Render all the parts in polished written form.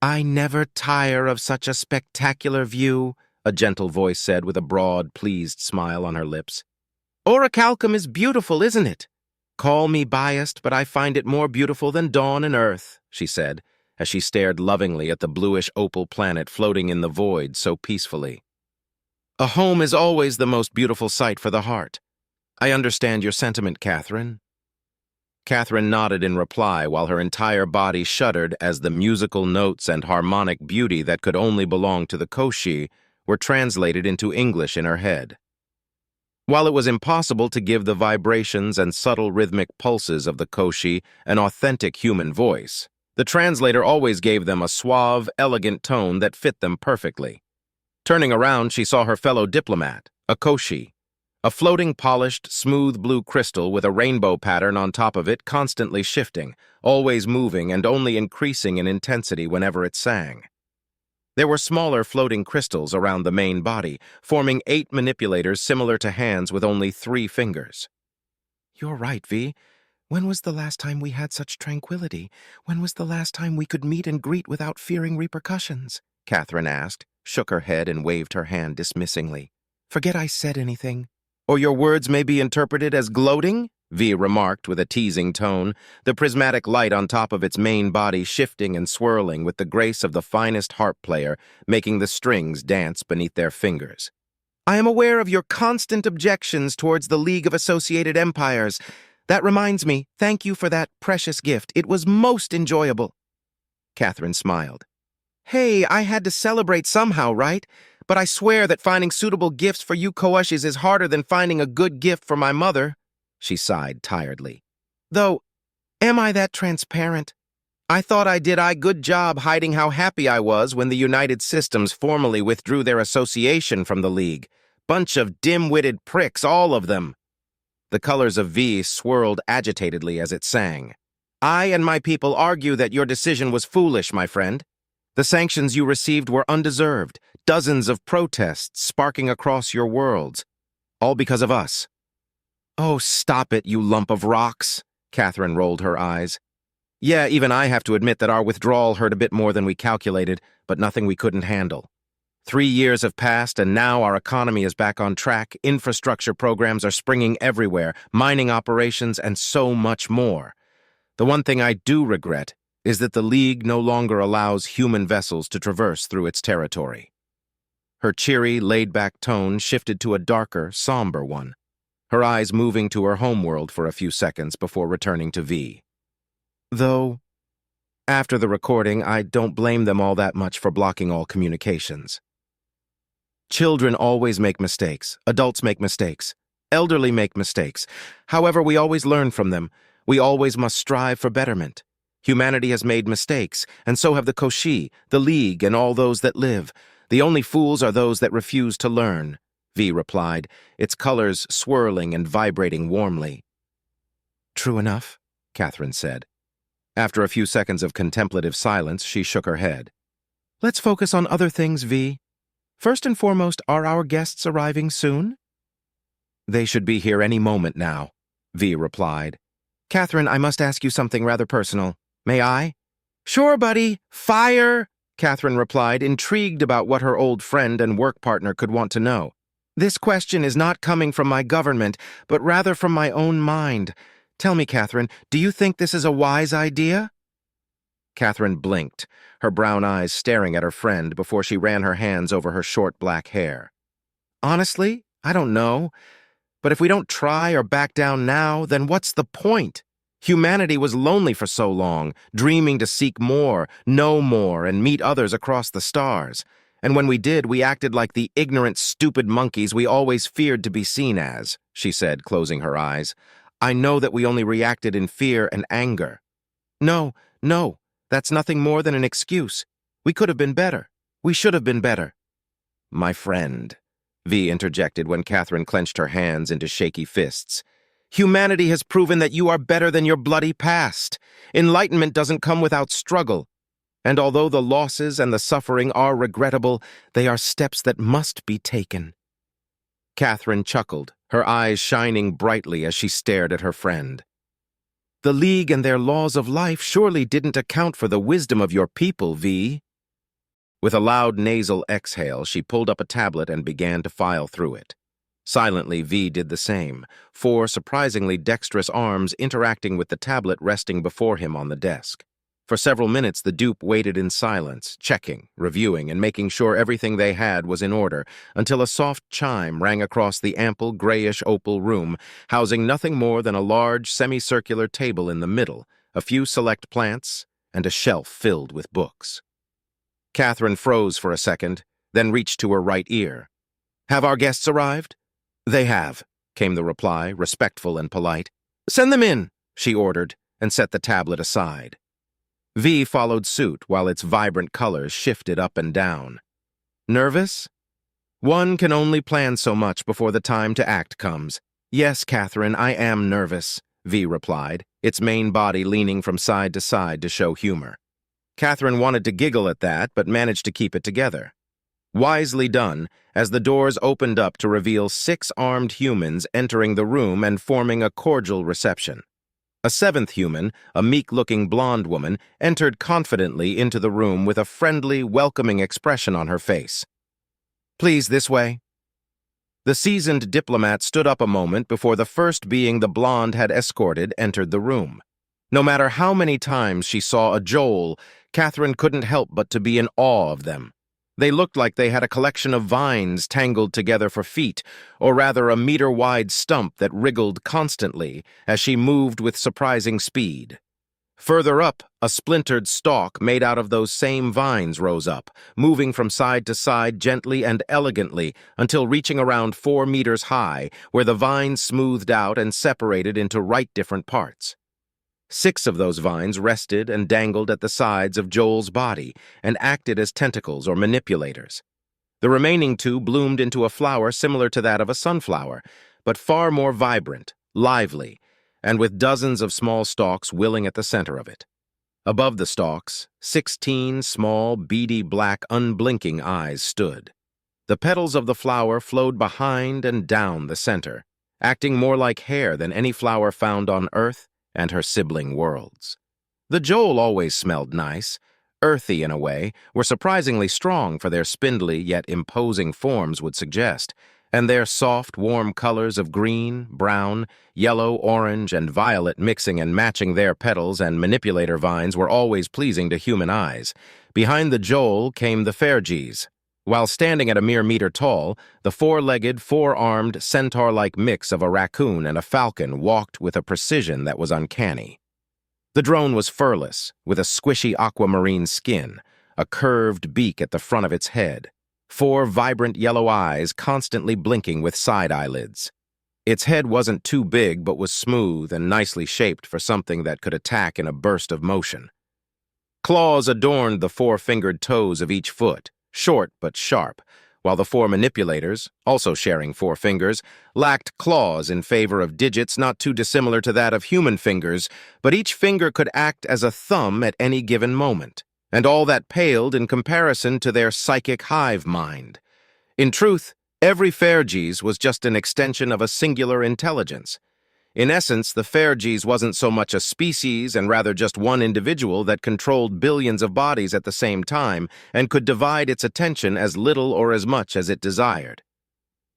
I never tire of such a spectacular view, a gentle voice said with a broad, pleased smile on her lips. Orichalcum is beautiful, isn't it? Call me biased, but I find it more beautiful than dawn and earth, she said, as she stared lovingly at the bluish opal planet floating in the void so peacefully. A home is always the most beautiful sight for the heart. I understand your sentiment, Catherine. Catherine nodded in reply while her entire body shuddered as the musical notes and harmonic beauty that could only belong to the Koshi were translated into English in her head. While it was impossible to give the vibrations and subtle rhythmic pulses of the Koshi an authentic human voice, the translator always gave them a suave, elegant tone that fit them perfectly. Turning around, she saw her fellow diplomat, a Koshi, a floating, polished, smooth blue crystal with a rainbow pattern on top of it constantly shifting, always moving and only increasing in intensity whenever it sang. There were smaller floating crystals around the main body, forming 8 manipulators similar to hands with only 3 fingers. You're right, V. When was the last time we had such tranquility? When was the last time we could meet and greet without fearing repercussions? Catherine asked, shook her head and waved her hand dismissingly. Forget I said anything. Or your words may be interpreted as gloating? V remarked with a teasing tone, the prismatic light on top of its main body shifting and swirling with the grace of the finest harp player, making the strings dance beneath their fingers. I am aware of your constant objections towards the League of Associated Empires. That reminds me, thank you for that precious gift. It was most enjoyable. Catherine smiled. Hey, I had to celebrate somehow, right? But I swear that finding suitable gifts for you Koashis is harder than finding a good gift for my mother, she sighed tiredly. Though, am I that transparent? I thought I did a good job hiding how happy I was when the United Systems formally withdrew their association from the League. Bunch of dim-witted pricks, all of them. The colors of V swirled agitatedly as it sang. I and my people argue that your decision was foolish, my friend. The sanctions you received were undeserved. Dozens of protests sparking across your worlds, all because of us. Oh, stop it, you lump of rocks, Catherine rolled her eyes. Yeah, even I have to admit that our withdrawal hurt a bit more than we calculated, but nothing we couldn't handle. 3 years have passed, and now our economy is back on track, infrastructure programs are springing everywhere, mining operations, and so much more. The one thing I do regret is that the League no longer allows human vessels to traverse through its territory. Her cheery, laid-back tone shifted to a darker, somber one, her eyes moving to her homeworld for a few seconds before returning to V. Though, after the recording, I don't blame them all that much for blocking all communications. Children always make mistakes, adults make mistakes, elderly make mistakes. However, we always learn from them. We always must strive for betterment. Humanity has made mistakes, and so have the Koshi, the League, and all those that live. The only fools are those that refuse to learn, V replied, its colors swirling and vibrating warmly. True enough, Catherine said. After a few seconds of contemplative silence, she shook her head. Let's focus on other things, V. First and foremost, are our guests arriving soon? They should be here any moment now, V replied. Catherine, I must ask you something rather personal. May I? Sure, buddy. Fire! Catherine replied, intrigued about what her old friend and work partner could want to know. This question is not coming from my government, but rather from my own mind. Tell me, Catherine, do you think this is a wise idea? Catherine blinked, her brown eyes staring at her friend before she ran her hands over her short black hair. Honestly, I don't know. But if we don't try or back down now, then what's the point? Humanity was lonely for so long, dreaming to seek more, know more, and meet others across the stars. And when we did, we acted like the ignorant, stupid monkeys we always feared to be seen as, she said, closing her eyes. I know that we only reacted in fear and anger. No, that's nothing more than an excuse. We could have been better. We should have been better. My friend, V interjected when Catherine clenched her hands into shaky fists. Humanity has proven that you are better than your bloody past. Enlightenment doesn't come without struggle. And although the losses and the suffering are regrettable, they are steps that must be taken. Catherine chuckled, her eyes shining brightly as she stared at her friend. The League and their laws of life surely didn't account for the wisdom of your people, V. With a loud nasal exhale, she pulled up a tablet and began to file through it. Silently, V did the same, four surprisingly dexterous arms interacting with the tablet resting before him on the desk. For several minutes, the dupe waited in silence, checking, reviewing, and making sure everything they had was in order, until a soft chime rang across the ample, grayish-opal room, housing nothing more than a large, semicircular table in the middle, a few select plants, and a shelf filled with books. Catherine froze for a second, then reached to her right ear. "Have our guests arrived?" "They have," came the reply, respectful and polite. "Send them in," she ordered, and set the tablet aside. V followed suit while its vibrant colors shifted up and down. "Nervous?" "One can only plan so much before the time to act comes." "Yes, Catherine, I am nervous," V replied, its main body leaning from side to show humor. Catherine wanted to giggle at that, but managed to keep it together. Wisely done, as the doors opened up to reveal 6 armed humans entering the room and forming a cordial reception. A 7th human, a meek-looking blonde woman, entered confidently into the room with a friendly, welcoming expression on her face. "Please, this way." The seasoned diplomat stood up a moment before the first being the blonde had escorted entered the room. No matter how many times she saw a Joel, Catherine couldn't help but to be in awe of them. They looked like they had a collection of vines tangled together for feet, or rather a meter-wide stump that wriggled constantly as she moved with surprising speed. Further up, a splintered stalk made out of those same vines rose up, moving from side to side gently and elegantly until reaching around 4 meters high, where the vines smoothed out and separated into right different parts. 6 of those vines rested and dangled at the sides of Joel's body and acted as tentacles or manipulators. The remaining 2 bloomed into a flower similar to that of a sunflower, but far more vibrant, lively, and with dozens of small stalks willing at the center of it. Above the stalks, 16 small, beady black, unblinking eyes stood. The petals of the flower flowed behind and down the center, acting more like hair than any flower found on Earth and her sibling worlds. The Joel always smelled nice, earthy in a way, were surprisingly strong for their spindly yet imposing forms would suggest, and their soft, warm colors of green, brown, yellow, orange, and violet mixing and matching their petals and manipulator vines were always pleasing to human eyes. Behind the Joel came the Ferges. While standing at a mere meter tall, the 4-legged, 4-armed, centaur-like mix of a raccoon and a falcon walked with a precision that was uncanny. The drone was furless, with a squishy aquamarine skin, a curved beak at the front of its head, 4 vibrant yellow eyes constantly blinking with side eyelids. Its head wasn't too big but was smooth and nicely shaped for something that could attack in a burst of motion. Claws adorned the 4-fingered toes of each foot, short but sharp, while the 4 manipulators, also sharing 4 fingers, lacked claws in favor of digits not too dissimilar to that of human fingers, but each finger could act as a thumb at any given moment, and all that paled in comparison to their psychic hive mind. In truth, every Ferges was just an extension of a singular intelligence. In essence, the Ferges wasn't so much a species and rather just one individual that controlled billions of bodies at the same time and could divide its attention as little or as much as it desired.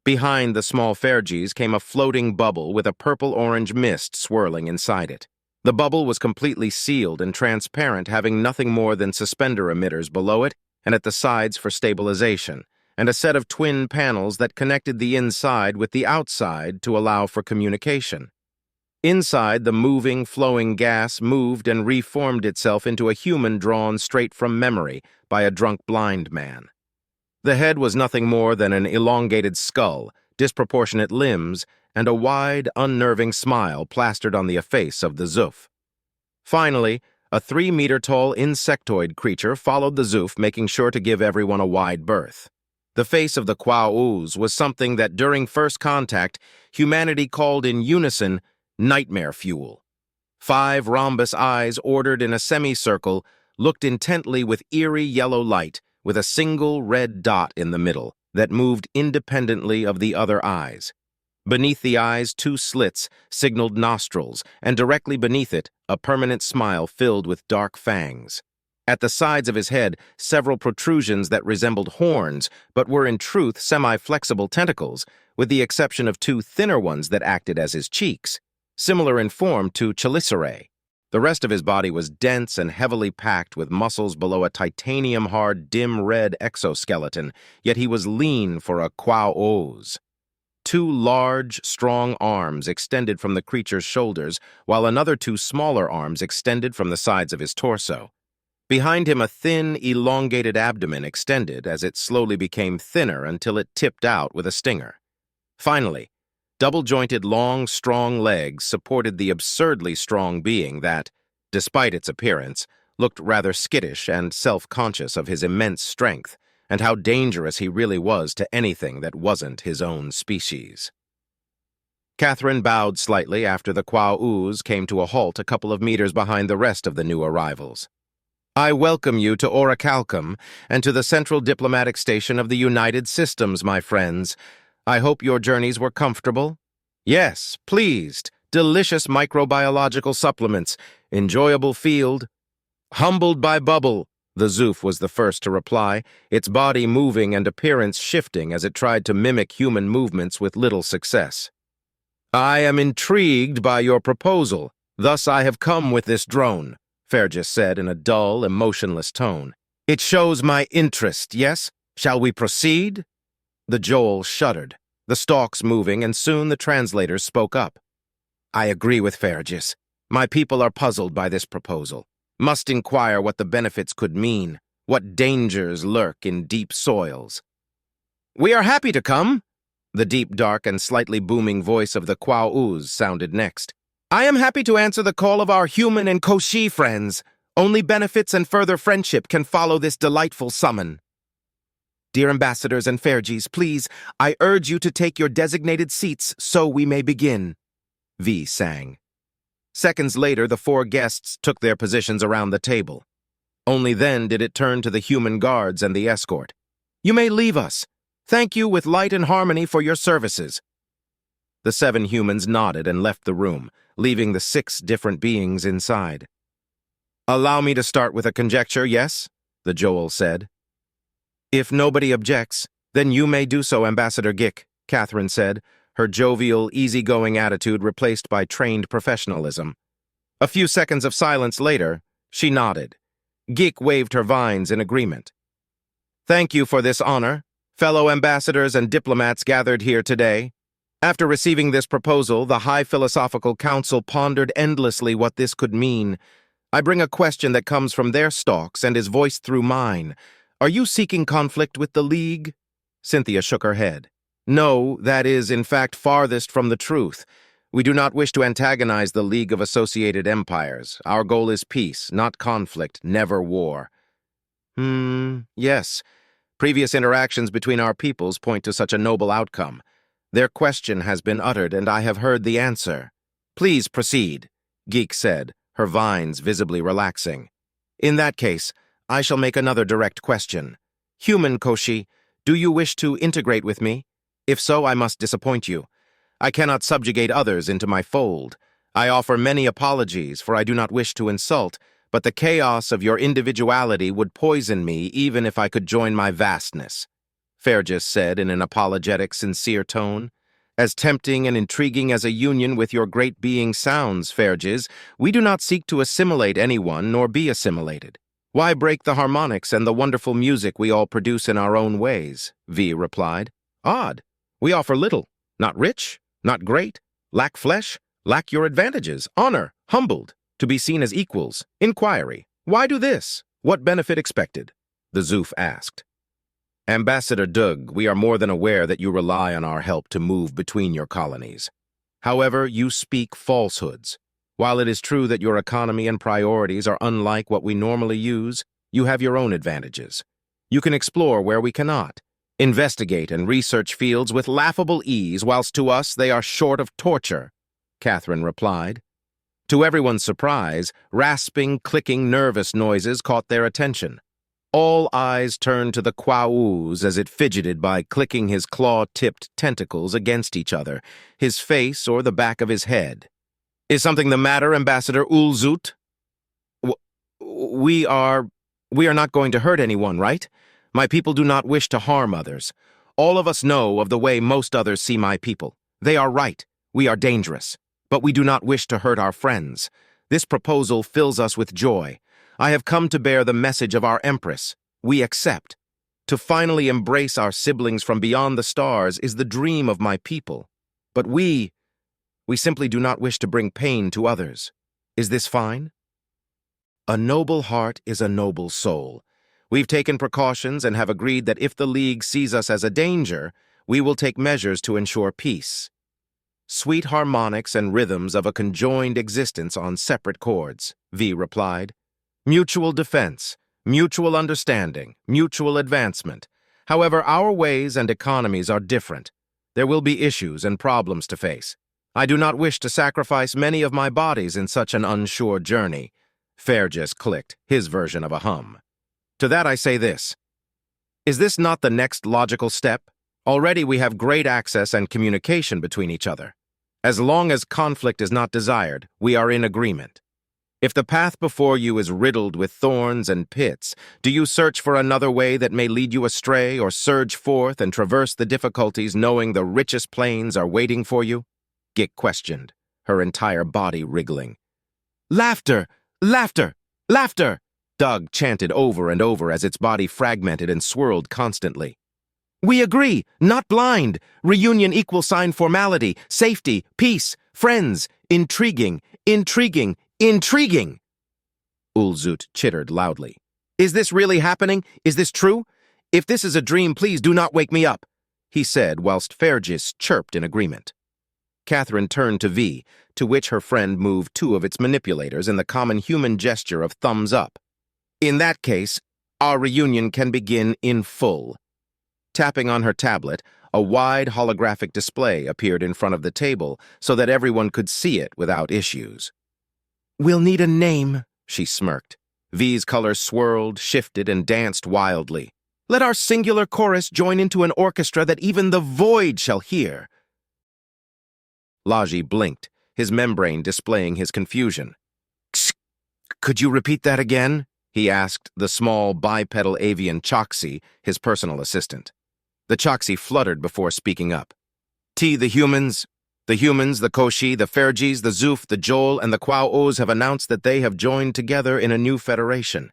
Behind the small Ferges came a floating bubble with a purple-orange mist swirling inside it. The bubble was completely sealed and transparent, having nothing more than suspender emitters below it and at the sides for stabilization, and a set of twin panels that connected the inside with the outside to allow for communication. Inside, the moving, flowing gas moved and reformed itself into a human drawn straight from memory by a drunk blind man. The head was nothing more than an elongated skull, disproportionate limbs, and a wide, unnerving smile plastered on the face of the Zoof. Finally, a 3-meter-tall insectoid creature followed the Zoof, making sure to give everyone a wide berth. The face of the Quaouz was something that during first contact, humanity called in unison nightmare fuel. 5 rhombus eyes ordered in a semicircle looked intently with eerie yellow light with a single red dot in the middle that moved independently of the other eyes. Beneath the eyes, 2 slits signaled nostrils, and directly beneath it, a permanent smile filled with dark fangs. At the sides of his head, several protrusions that resembled horns, but were in truth semi-flexible tentacles, with the exception of two thinner ones that acted as his cheeks, similar in form to chelicerae. The rest of his body was dense and heavily packed with muscles below a titanium-hard, dim red exoskeleton, yet he was lean for a Kwao-Oz. Two large, strong arms extended from the creature's shoulders, while another two smaller arms extended from the sides of his torso. Behind him, a thin, elongated abdomen extended as it slowly became thinner until it tipped out with a stinger. Finally, double-jointed, long, strong legs supported the absurdly strong being that, despite its appearance, looked rather skittish and self-conscious of his immense strength and how dangerous he really was to anything that wasn't his own species. Catherine bowed slightly after the Kwao-Oz came to a halt a couple of meters behind the rest of the new arrivals. I welcome you to Orichalcum and to the Central Diplomatic Station of the United Systems, my friends. I hope your journeys were comfortable. Yes, pleased. Delicious microbiological supplements. Enjoyable field. Humbled by Bubble, the Zoof was the first to reply, its body moving and appearance shifting as it tried to mimic human movements with little success. I am intrigued by your proposal. Thus I have come with this drone, Fergus said in a dull, emotionless tone. It shows my interest, yes? Shall we proceed? The Joel shuddered, the stalks moving, and soon the translators spoke up. I agree with Fergus. My people are puzzled by this proposal. Must inquire what the benefits could mean, what dangers lurk in deep soils. We are happy to come. The deep, dark, and slightly booming voice of the Kwao-Oz sounded next. I am happy to answer the call of our human and Koshi friends. Only benefits and further friendship can follow this delightful summon. Dear ambassadors and Ferges, please, I urge you to take your designated seats so we may begin. V sang. Seconds later, the four guests took their positions around the table. Only then did it turn to the human guards and the escort. You may leave us. Thank you with light and harmony for your services. The 7 humans nodded and left the room, leaving the 6 different beings inside. Allow me to start with a conjecture, yes? The Joel said. If nobody objects, then you may do so, Ambassador Gick, Catherine said, her jovial, easygoing attitude replaced by trained professionalism. A few seconds of silence later, she nodded. Gick waved her vines in agreement. Thank you for this honor, fellow ambassadors and diplomats gathered here today. After receiving this proposal, the High Philosophical Council pondered endlessly what this could mean. I bring a question that comes from their stalks and is voiced through mine. Are you seeking conflict with the League? Cynthia shook her head. No, that is, in fact, farthest from the truth. We do not wish to antagonize the League of Associated Empires. Our goal is peace, not conflict, never war. Yes. Previous interactions between our peoples point to such a noble outcome. Their question has been uttered, and I have heard the answer. Please proceed, Geek said, her vines visibly relaxing. In that case, I shall make another direct question. Human Koshi, do you wish to integrate with me? If so, I must disappoint you. I cannot subjugate others into my fold. I offer many apologies, for I do not wish to insult, but the chaos of your individuality would poison me even if I could join my vastness, Fergus said in an apologetic, sincere tone. As tempting and intriguing as a union with your great being sounds, Fergus, we do not seek to assimilate anyone nor be assimilated. Why break the harmonics and the wonderful music we all produce in our own ways? V replied. Odd. We offer little, not rich, not great, lack flesh, lack your advantages, honor, humbled, to be seen as equals, inquiry. Why do this? What benefit expected? The Zoof asked. Ambassador Doug, we are more than aware that you rely on our help to move between your colonies. However, you speak falsehoods. While it is true that your economy and priorities are unlike what we normally use, you have your own advantages. You can explore where we cannot. Investigate and research fields with laughable ease, whilst to us they are short of torture, Catherine replied. To everyone's surprise, rasping, clicking, nervous noises caught their attention. All eyes turned to the Kwao-Oz as it fidgeted by clicking his claw-tipped tentacles against each other, his face or the back of his head. Is something the matter, Ambassador Ulzut? We are... We are not going to hurt anyone, right? My people do not wish to harm others. All of us know of the way most others see my people. They are right. We are dangerous. But we do not wish to hurt our friends. This proposal fills us with joy. I have come to bear the message of our Empress. We accept. To finally embrace our siblings from beyond the stars is the dream of my people. But we simply do not wish to bring pain to others. Is this fine? A noble heart is a noble soul. We've taken precautions and have agreed that if the League sees us as a danger, we will take measures to ensure peace. Sweet harmonics and rhythms of a conjoined existence on separate chords, V replied. Mutual defense, mutual understanding, mutual advancement. However, our ways and economies are different. There will be issues and problems to face. I do not wish to sacrifice many of my bodies in such an unsure journey. Fergus clicked, his version of a hum. To that I say this. Is this not the next logical step? Already we have great access and communication between each other. As long as conflict is not desired, we are in agreement. If the path before you is riddled with thorns and pits, do you search for another way that may lead you astray or surge forth and traverse the difficulties knowing the richest plains are waiting for you? Gik questioned, her entire body wriggling. Laughter! Laughter! Laughter! Doug chanted over and over as its body fragmented and swirled constantly. We agree, not blind. Reunion =sign formality, safety, peace, friends, intriguing, intriguing, intriguing. Ulzut chittered loudly. Is this really happening? Is this true? If this is a dream, please do not wake me up, he said whilst Fergus chirped in agreement. Catherine turned to V, to which her friend moved two of its manipulators in the common human gesture of thumbs up. In that case, our reunion can begin in full. Tapping on her tablet, a wide holographic display appeared in front of the table so that everyone could see it without issues. We'll need a name, she smirked. V's colors swirled, shifted, and danced wildly. Let our singular chorus join into an orchestra that even the void shall hear. Laji blinked, his membrane displaying his confusion. Could you repeat that again? He asked the small bipedal avian Choxy, his personal assistant. The Choxy fluttered before speaking up. The humans, the Koshi, the Fergis, the Zoof, the Joel, and the Kwao-Os have announced that they have joined together in a new federation.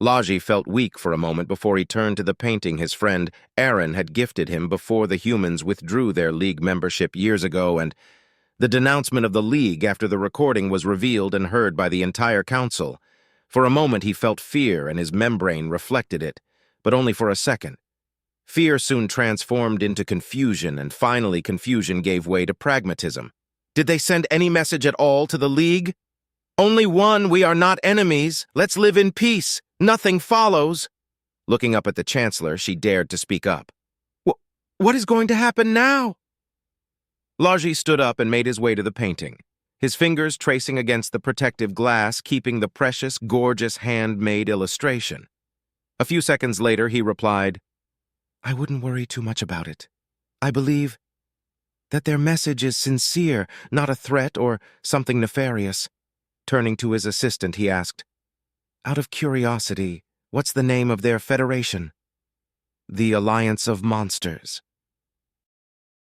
Laji felt weak for a moment before he turned to the painting his friend Aaron had gifted him before the humans withdrew their League membership years ago, and the denouncement of the League after the recording was revealed and heard by the entire council. For a moment he felt fear and his membrane reflected it, but only for a second. Fear soon transformed into confusion, and finally confusion gave way to pragmatism. Did they send any message at all to the League? Only one, we are not enemies. Let's live in peace. Nothing follows. Looking up at the Chancellor, she dared to speak up. What is going to happen now? Laji stood up and made his way to the painting, his fingers tracing against the protective glass, keeping the precious, gorgeous handmade illustration. A few seconds later, he replied, I wouldn't worry too much about it. I believe that their message is sincere, not a threat or something nefarious. Turning to his assistant, he asked, out of curiosity, what's the name of their federation? The Alliance of Monsters.